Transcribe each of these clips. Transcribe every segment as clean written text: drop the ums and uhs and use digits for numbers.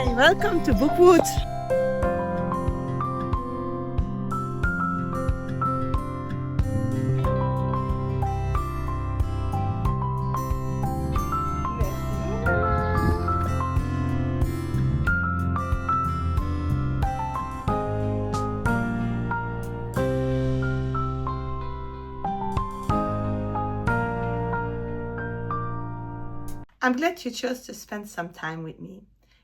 Hi, welcome to Bookwood. I'm glad you chose to spend some time with me.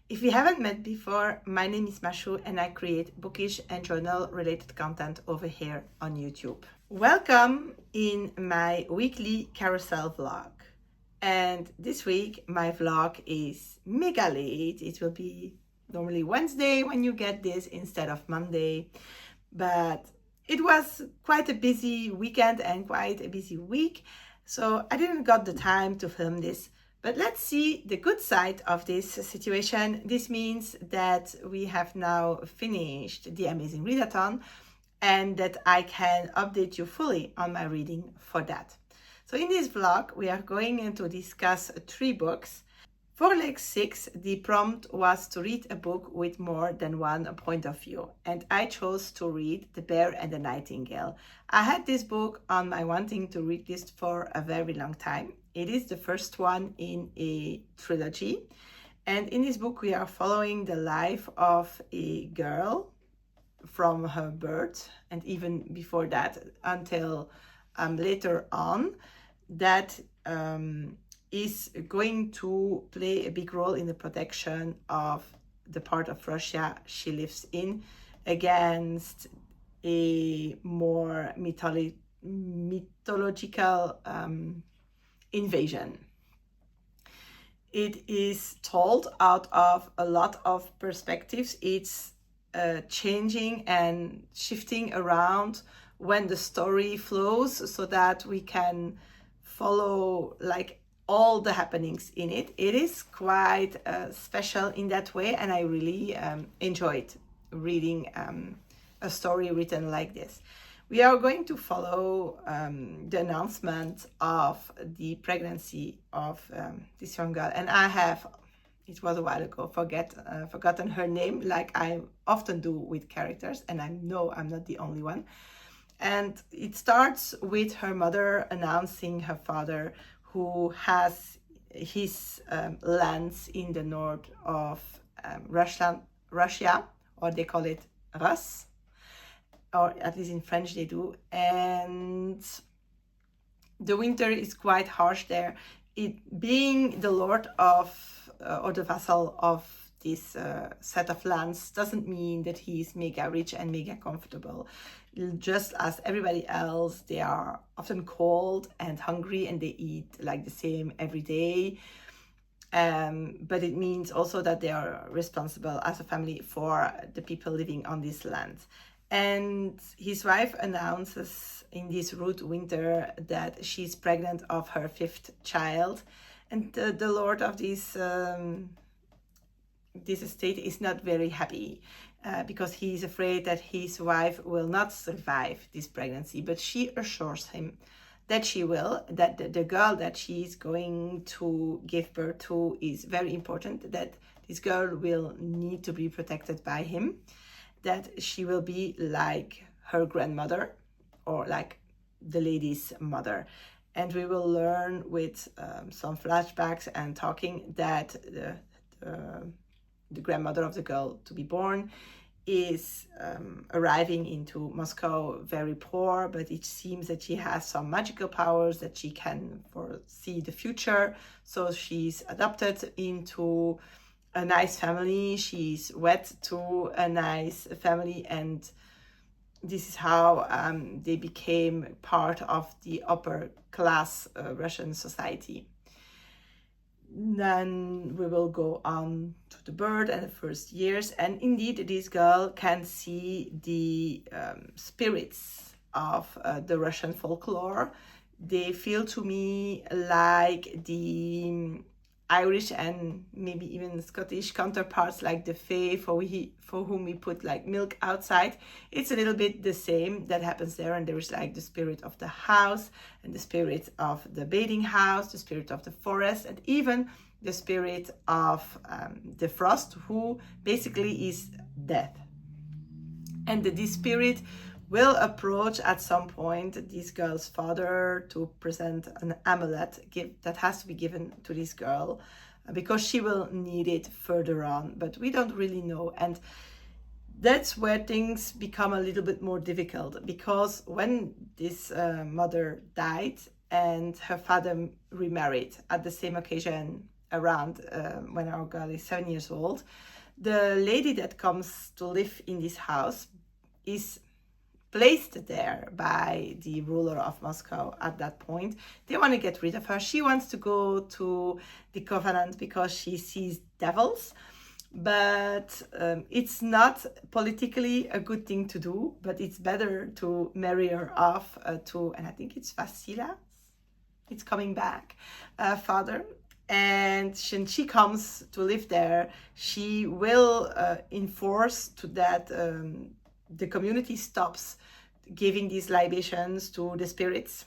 If we haven't met before, my name is Mashou and I create bookish and journal related content over here on YouTube. Welcome in my weekly carousel vlog. And this week my vlog is mega late. It will be normally Wednesday when you get this instead of Monday. But it was quite a busy weekend and quite a busy week. So I didn't got the time to film this. But let's see the good side of this situation. This means that we have now finished the Amazing Readathon and that I can update you fully on my reading for that. So in this vlog, we are going to discuss 3 books. For leg 6, the prompt was to read a book with more than one point of view, and I chose to read The Bear and the Nightingale. I had this book on my wanting to read list for a very long time. It is the first one in a trilogy, and in this book we are following the life of a girl from her birth and even before that until later on that is going to play a big role in the protection of the part of Russia she lives in against a more mythological invasion. It is told out of a lot of perspectives. It's changing and shifting around when the story flows so that we can follow like all the happenings in it. It is quite special in that way, and I really enjoyed reading a story written like this. We are going to follow the announcement of the pregnancy of this young girl, and I have, it was a while ago, forgotten her name, like I often do with characters, and I know I'm not the only one. And it starts with her mother announcing her father, who has his lands in the north of Russia, or they call it Rus, or at least in French they do, and the winter is quite harsh there. It being the lord of or the vassal of this set of lands doesn't mean that he is mega rich and mega comfortable. Just as everybody else, they are often cold and hungry and they eat like the same every day. But it means also that they are responsible as a family for the people living on this land. And his wife announces in this rude winter that she's pregnant of her 5th child. And the lord of this estate is not very happy because he is afraid that his wife will not survive this pregnancy. But she assures him that she will, that the girl that she is going to give birth to is very important, that this girl will need to be protected by him, that she will be like her grandmother or like the lady's mother. And we will learn with some flashbacks and talking that the grandmother of the girl to be born is arriving into Moscow very poor, but it seems that she has some magical powers, that she can foresee the future. So she's adopted into a nice family, she's wed to a nice family, and this is how they became part of the upper class Russian society. Then we will go on to the birth and the first years, and indeed this girl can see the spirits of the Russian folklore. They feel to me like the Irish and maybe even Scottish counterparts like the Fae, for whom we put like milk outside. It's a little bit the same that happens there, and there is like the spirit of the house and the spirit of the bathing house, the spirit of the forest, and even the spirit of the frost, who basically is death. And this spirit will approach at some point this girl's father to present an amulet that has to be given to this girl because she will need it further on, but we don't really know. And that's where things become a little bit more difficult, because when this mother died and her father remarried at the same occasion around when our girl is 7 years old, the lady that comes to live in this house is placed there by the ruler of Moscow at that point. They want to get rid of her. She wants to go to the Covenant because she sees devils, but it's not politically a good thing to do, but it's better to marry her off to, and I think it's Vasila, it's coming back, father. And when she comes to live there, she will enforce to that the community stops giving these libations to the spirits,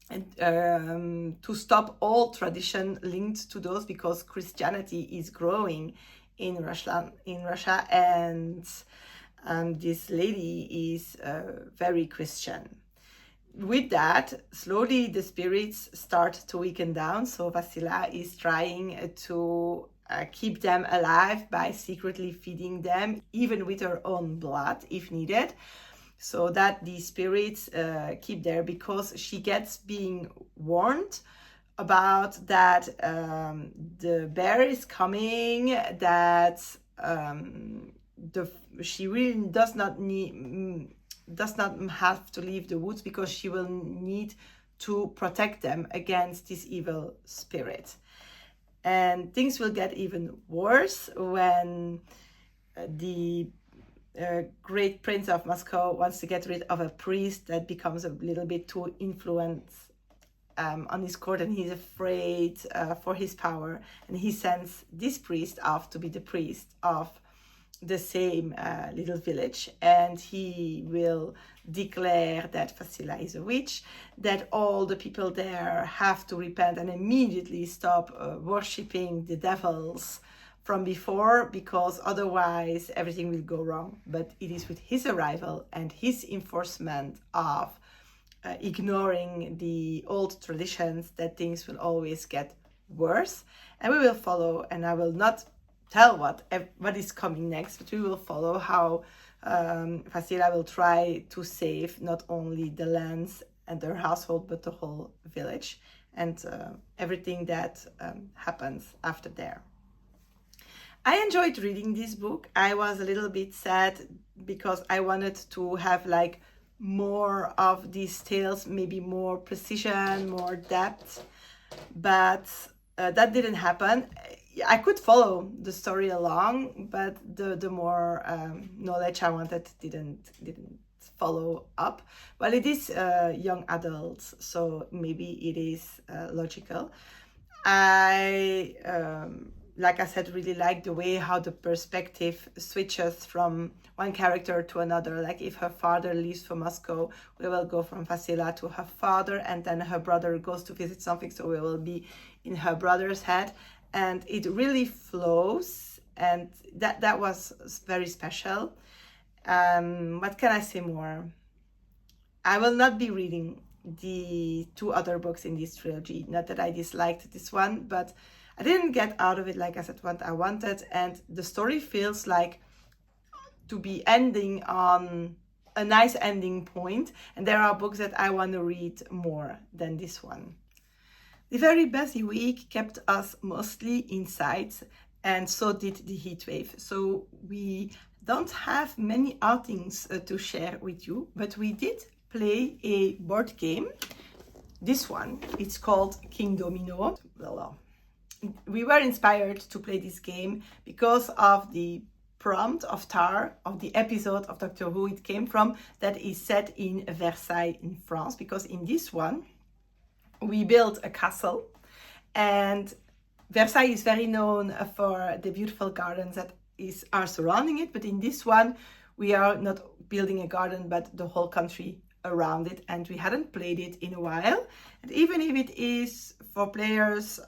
and to stop all tradition linked to those, because Christianity is growing in Russia, and this lady is very Christian. With that, slowly the spirits start to weaken down, so Vasila is trying to keep them alive by secretly feeding them, even with her own blood if needed, so that the spirits keep there, because she gets being warned about that the bear is coming, that she really does not have to leave the woods, because she will need to protect them against this evil spirit. And things will get even worse when the great prince of Moscow wants to get rid of a priest that becomes a little bit too influenced on his court, and he's afraid for his power, and he sends this priest off to be the priest of the same little village, and he will declare that Vasila is a witch, that all the people there have to repent and immediately stop worshipping the devils from before, because otherwise everything will go wrong. But it is with his arrival and his enforcement of ignoring the old traditions that things will always get worse. And we will follow, and I will not tell what is coming next, but we will follow how Vasila will try to save not only the lands and their household, but the whole village, and everything that happens after there. I enjoyed reading this book. I was a little bit sad because I wanted to have like more of these tales, maybe more precision, more depth, but that didn't happen. I could follow the story along, but the more knowledge I wanted didn't follow up. Well, it is young adults, so maybe it is logical. I like I said, really like the way how the perspective switches from one character to another. Like if her father leaves for Moscow, we will go from Vasila to her father, and then her brother goes to visit something, so we will be in her brother's head. And it really flows, and that was very special. What can I say more? I will not be reading the two other books in this trilogy. Not that I disliked this one, but I didn't get out of it, like I said, what I wanted, and the story feels like to be ending on a nice ending point, and there are books that I want to read more than this one. The very busy week kept us mostly inside, and so did the heatwave. So we don't have many outings to share with you, but we did play a board game. This one, it's called Kingdomino. Well, we were inspired to play this game because of the prompt of Tar, of the episode of Doctor Who it came from, that is set in Versailles in France, because in this one we built a castle, and Versailles is very known for the beautiful gardens that are surrounding it, but in this one we are not building a garden but the whole country around it, and we hadn't played it in a while. And even if it is for players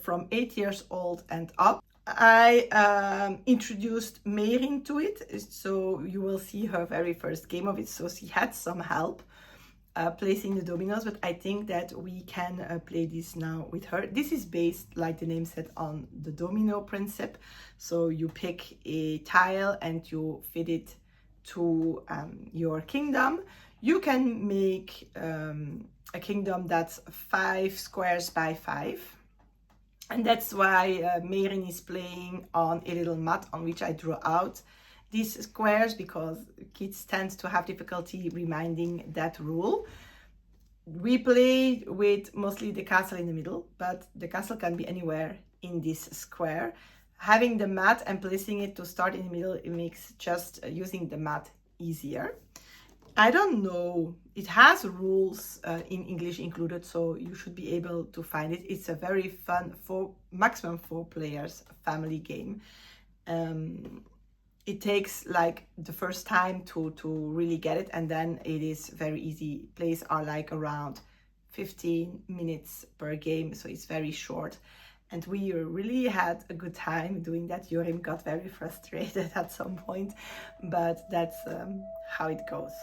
from 8 years old and up, I introduced Merin to it, so you will see her very first game of it, so she had some help placing the dominoes, but I think that we can play this now with her. This is based, like the name said, on the domino principle. So you pick a tile and you fit it to your kingdom. You can make a kingdom that's 5 squares by 5. And that's why Merin is playing on a little mat on which I draw out these squares, because kids tend to have difficulty reminding that rule. We play with mostly the castle in the middle, but the castle can be anywhere in this square. Having the mat and placing it to start in the middle, it makes just using the mat easier. I don't know, it has rules in English included, so you should be able to find it. It's a very fun, maximum 4 players family game. It takes like the first time to really get it, and then it is very easy. Plays are like around 15 minutes per game, so it's very short. And we really had a good time doing that. Jorim got very frustrated at some point, but that's how it goes.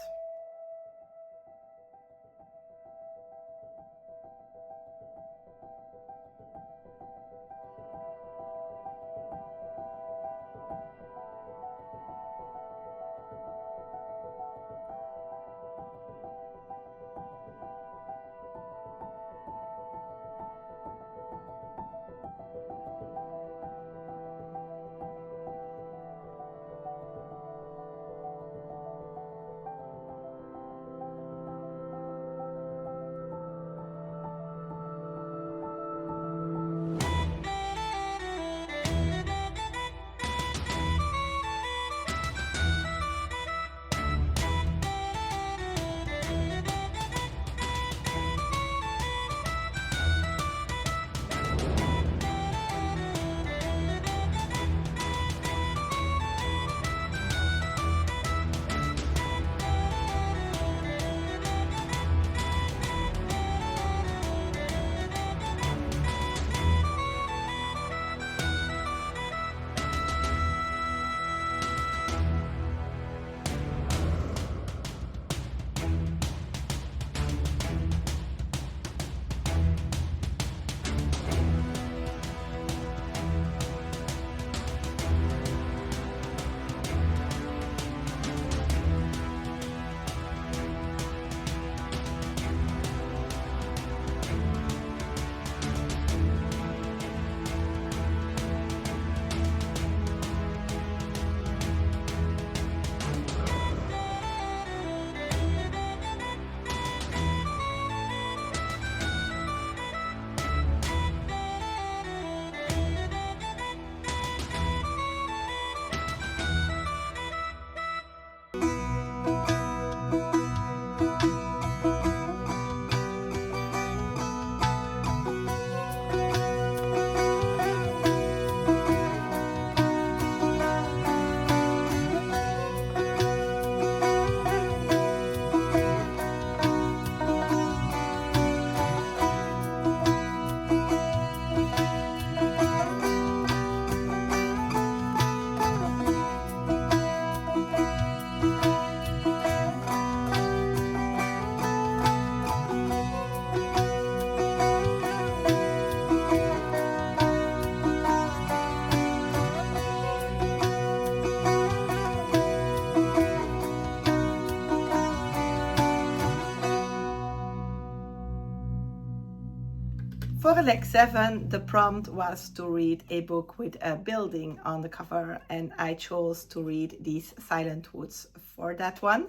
For leg 7, the prompt was to read a book with a building on the cover, and I chose to read These Silent Woods for that one.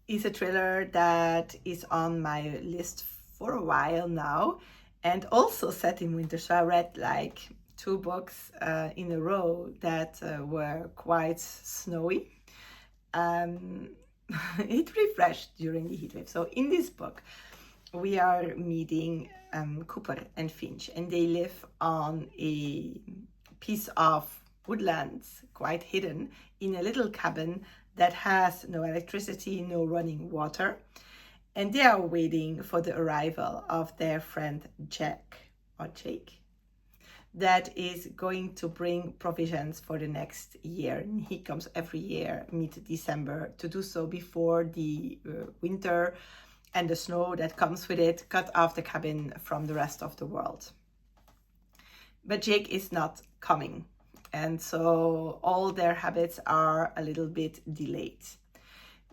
It's a thriller that is on my list for a while now, and also set in winter, so I read like 2 books in a row that were quite snowy. It refreshed during the heatwave. So in this book, we are meeting Cooper and Finch, and they live on a piece of woodlands, quite hidden, in a little cabin that has no electricity, no running water, and they are waiting for the arrival of their friend Jack, or Jake, that is going to bring provisions for the next year. And he comes every year mid-December to do so before the winter and the snow that comes with it cut off the cabin from the rest of the world. But Jake is not coming, and so all their habits are a little bit delayed.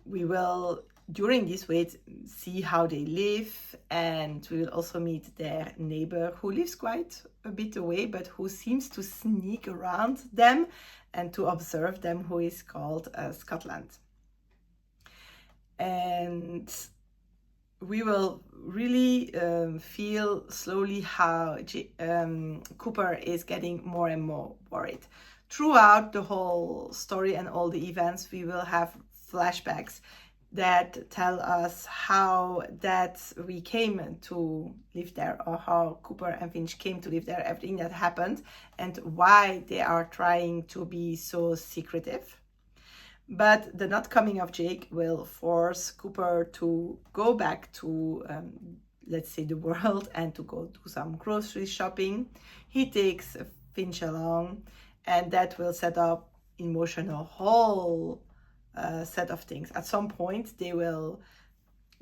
We will, during this wait, see how they live, and we will also meet their neighbor who lives quite a bit away, but who seems to sneak around them and to observe them, who is called Scotland. And we will really feel slowly how Cooper is getting more and more worried. Throughout the whole story and all the events, we will have flashbacks that tell us how that we came to live there, or how Cooper and Finch came to live there, everything that happened, and why they are trying to be so secretive. But the not coming of Jake will force Cooper to go back to, let's say, the world, and to go do some grocery shopping. He takes Finch along, and that will set up in motion a whole set of things. At some point, they will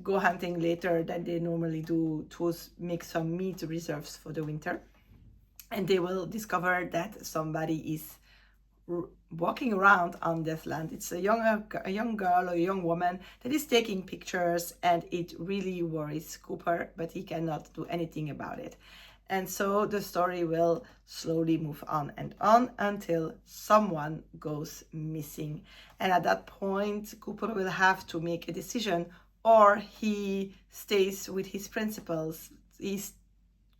go hunting later than they normally do to make some meat reserves for the winter. And they will discover that somebody is walking around on this land. It's a young girl or a young woman that is taking pictures, and it really worries Cooper, but he cannot do anything about it. And so the story will slowly move on until someone goes missing. And at that point, Cooper will have to make a decision, or he stays with his principles. He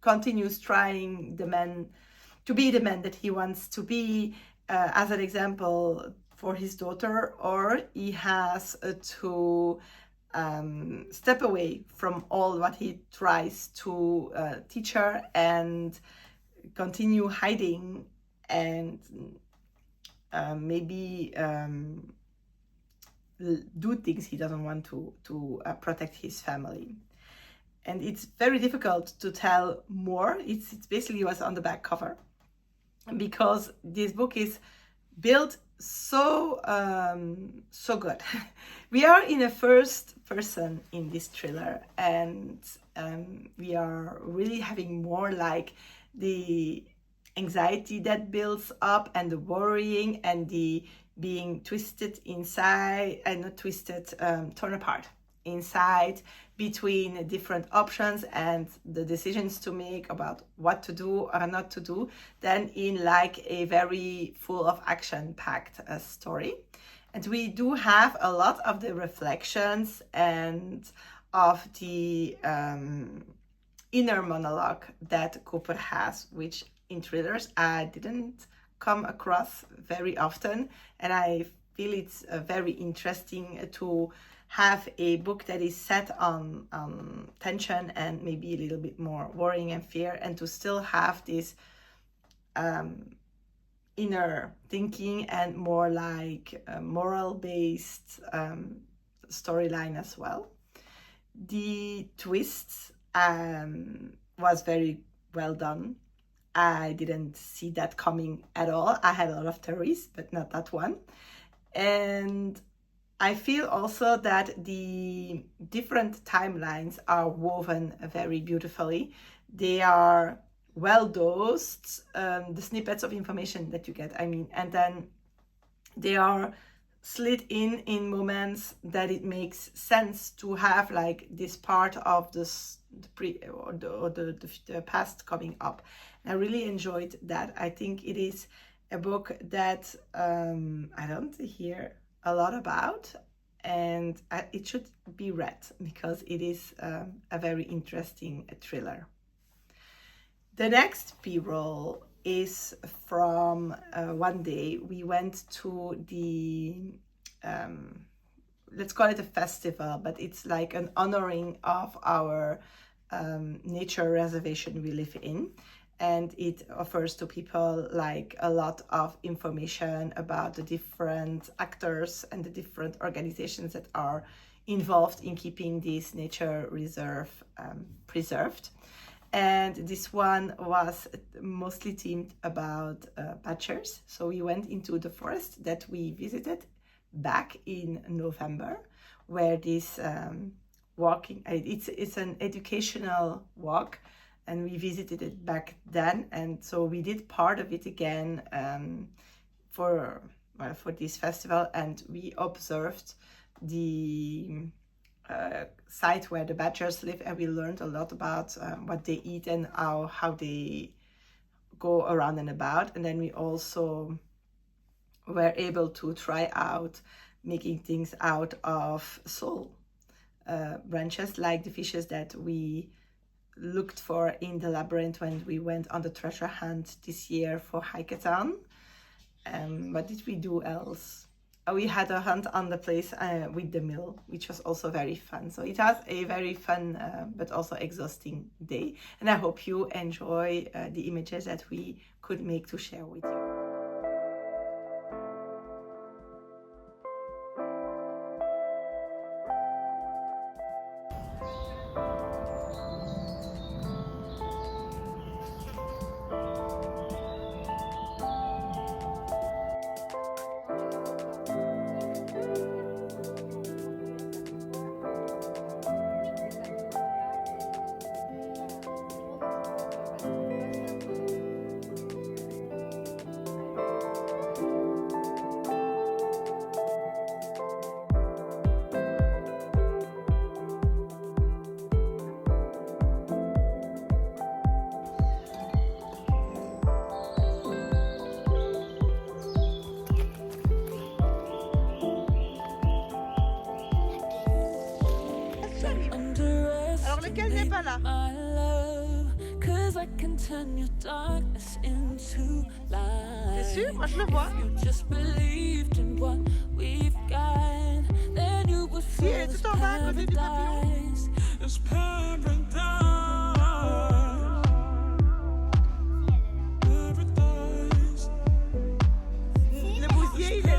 continues trying to be the man that he wants to be, as an example for his daughter, or he has to step away from all what he tries to teach her and continue hiding and maybe do things he doesn't want to protect his family. And it's very difficult to tell more. It's basically what's on the back cover, because this book is built so good. We are in a first person in this thriller, and we are really having more like the anxiety that builds up, and the worrying, and the being twisted inside, and not twisted, torn apart inside between different options and the decisions to make about what to do or not to do, than in like a very full of action-packed story. And we do have a lot of the reflections and of the inner monologue that Cooper has, which in thrillers I didn't come across very often, and I feel it's very interesting to have a book that is set on tension and maybe a little bit more worrying and fear, and to still have this inner thinking and more like moral-based storyline as well. The twists was very well done. I didn't see that coming at all. I had a lot of theories, but not that one. And I feel also that the different timelines are woven very beautifully. They are well dosed, the snippets of information that you get, and then they are slid in moments that it makes sense to have like this part of the past coming up. And I really enjoyed that. I think it is a book that I don't hear a lot about, and it should be read because it is a very interesting thriller. The next B-roll is from one day we went to the let's call it a festival, but it's like an honoring of our nature reservation we live in, and it offers to people like a lot of information about the different actors and the different organizations that are involved in keeping this nature reserve preserved. And this one was mostly themed about badgers. So we went into the forest that we visited back in November, where this walking, it's an educational walk, and we visited it back then. And so we did part of it again for this festival, and we observed the site where the badgers live, and we learned a lot about what they eat and how they go around and about. And then we also were able to try out making things out of sole branches, like the fishes that we looked for in the labyrinth when we went on the treasure hunt this year for Hackathon. What did we do else? We had a hunt on the place with the mill, which was also very fun. So it was a very fun but also exhausting day. And I hope you enjoy the images that we could make to share with you. Lequel n'est pas là? T'es sûr? Moi je le vois. Si, elle est tout en bas à côté du papillon. Le bousier, il est là.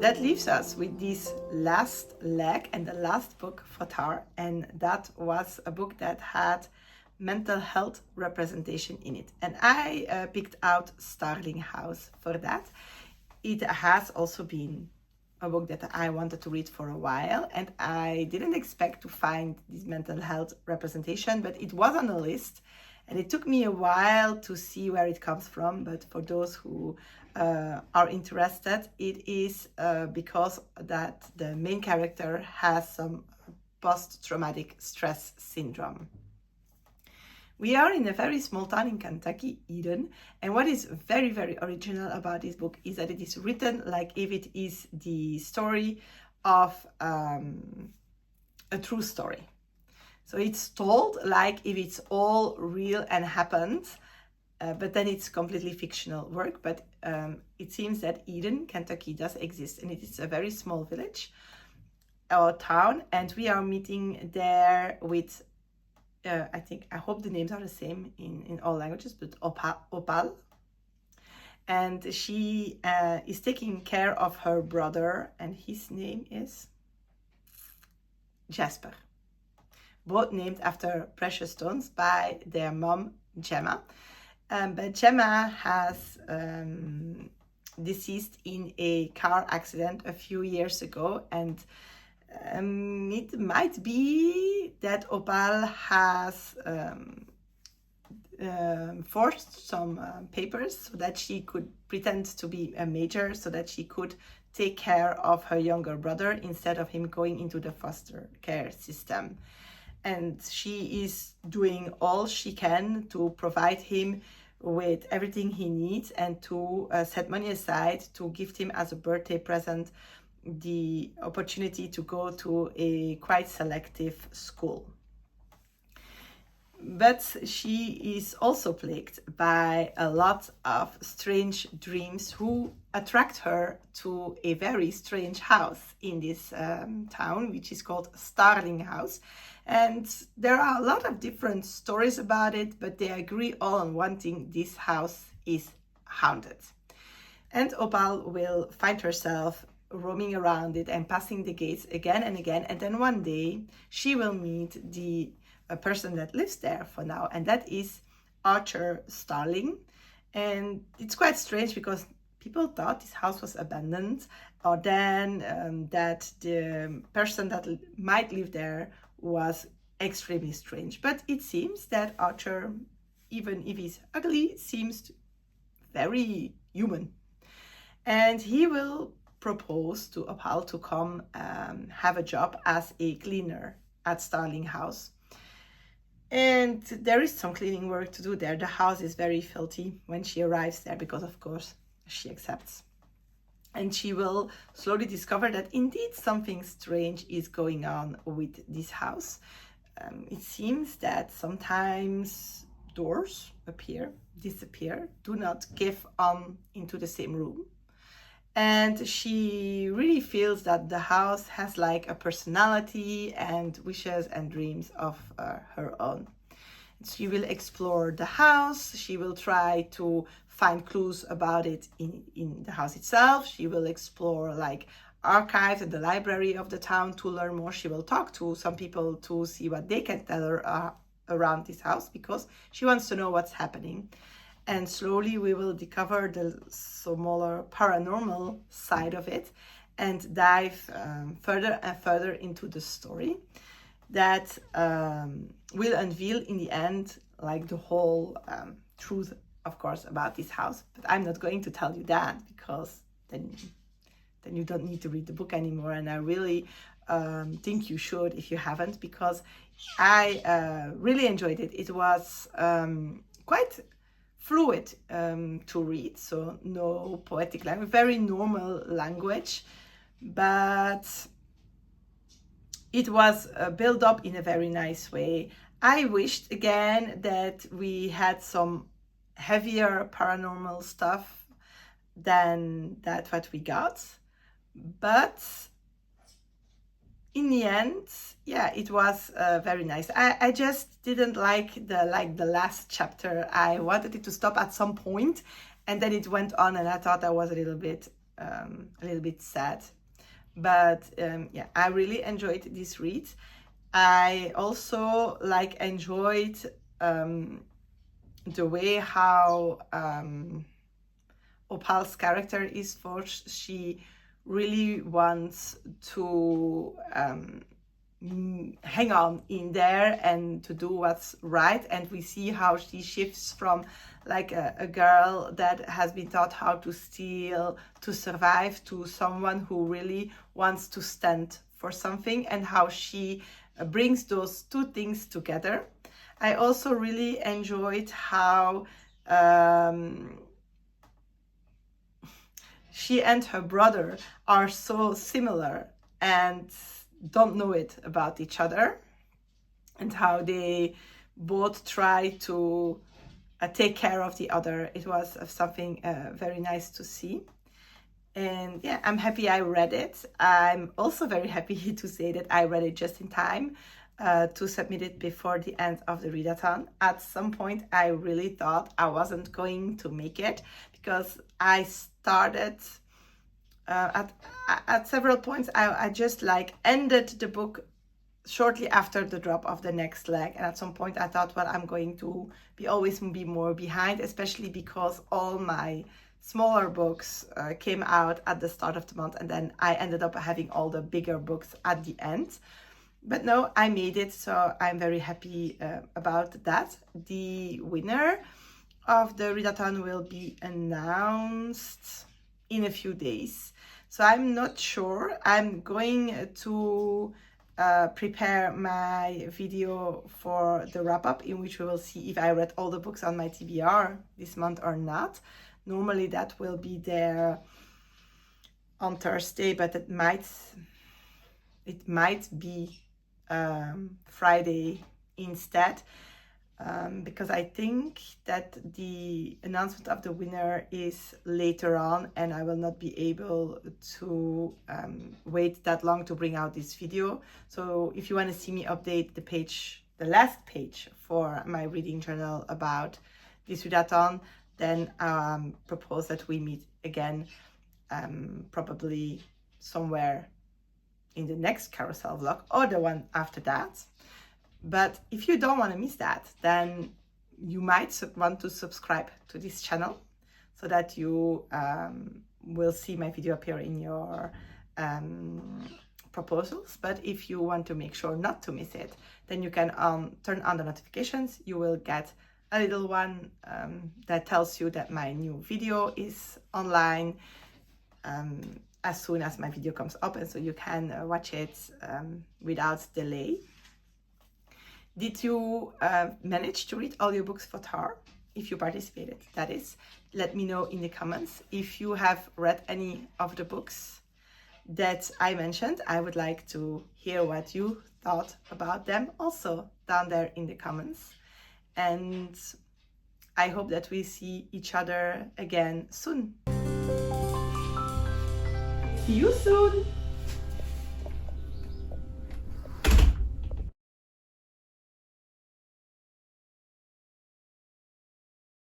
that leaves us with this last leg and the last book for Tar, and that was a book that had mental health representation in it. And I picked out Starling House for that. It has also been a book that I wanted to read for a while, and I didn't expect to find this mental health representation, but it was on the list, and it took me a while to see where it comes from. But for those who are interested, it is because that the main character has some post-traumatic stress syndrome. We are in a very small town in Kentucky, Eden, and what is very, very original about this book is that it is written like if it is the story of a true story. So it's told like if it's all real and happened, but then it's completely fictional work. But it seems that Eden, Kentucky does exist, and it is a very small village or town, and we are meeting there with I hope the names are the same in all languages, but Opal. And she is taking care of her brother, and his name is Jasper. Both named after precious stones by their mom, Gemma. But Gemma has deceased in a car accident a few years ago, and it might be that Opal has forged some papers so that she could pretend to be a major, so that she could take care of her younger brother instead of him going into the foster care system. And she is doing all she can to provide him with everything he needs and to set money aside to gift him as a birthday present the opportunity to go to a quite selective school. But she is also plagued by a lot of strange dreams who attract her to a very strange house in this town, which is called Starling House. And there are a lot of different stories about it, but they agree all on one thing: this house is haunted. And Opal will find herself roaming around it and passing the gates again and again, and then one day she will meet the person that lives there for now, and that is Arthur Starling. And it's quite strange because people thought this house was abandoned, or then that the person that might live there was extremely strange. But it seems that Arthur, even if he's ugly, seems very human, and he will propose to Opal to come have a job as a cleaner at Starling House. And there is some cleaning work to do there. The house is very filthy when she arrives there, because of course she accepts. And she will slowly discover that indeed something strange is going on with this house. It seems that sometimes doors disappear, do not give on into the same room. And she really feels that the house has like a personality and wishes and dreams of her own. She will explore the house. She will try to find clues about it in the house itself. She will explore like archives and the library of the town to learn more. She will talk to some people to see what they can tell her around this house, because she wants to know what's happening. And slowly we will discover the smaller paranormal side of it and dive further and further into the story that will unveil in the end like the whole truth, of course, about this house. But I'm not going to tell you that, because then you don't need to read the book anymore. And I really think you should if you haven't, because I really enjoyed it. It was quite fluid to read, so no poetic language, very normal language, but it was built up in a very nice way. I wished again that we had some heavier paranormal stuff than that what we got, but in the end, yeah, it was very nice. I just didn't like the last chapter. I wanted it to stop at some point, and then it went on, and I thought that was a little bit sad. But yeah, I really enjoyed this read. I also enjoyed the way how Opal's character is forged. She really wants to hang on in there and to do what's right, and we see how she shifts from a girl that has been taught how to steal to survive to someone who really wants to stand for something, and how she brings those two things together. I also really enjoyed how she and her brother are so similar and don't know it about each other, and how they both try to take care of the other. It was something very nice to see. And yeah, I'm happy I read it. I'm also very happy to say that I read it just in time to submit it before the end of the readathon. At some point, I really thought I wasn't going to make it, because I started at several points, I just ended the book shortly after the drop of the next leg, and at some point I thought, well, I'm going to always be more behind, especially because all my smaller books came out at the start of the month, and then I ended up having all the bigger books at the end. But no, I made it, so I'm very happy about that. The winner of the readathon will be announced in a few days, so I'm not sure. I'm going to prepare my video for the wrap-up, in which we will see if I read all the books on my TBR this month or not. Normally that will be there on Thursday, but it might be Friday instead, because I think that the announcement of the winner is later on, and I will not be able to wait that long to bring out this video. So if you want to see me update the page, the last page for my reading journal about this readathon, then propose that we meet again, probably somewhere in the next carousel vlog or the one after that. But if you don't want to miss that, then you might want to subscribe to this channel, so that you will see my video appear in your proposals. But if you want to make sure not to miss it, then you can turn on the notifications. You will get a little one that tells you that my new video is online as soon as my video comes up, and so you can watch it without delay. Did you manage to read all your books for TAR? If you participated, that is. Let me know in the comments. If you have read any of the books that I mentioned, I would like to hear what you thought about them also down there in the comments. And I hope that we see each other again soon. See you soon!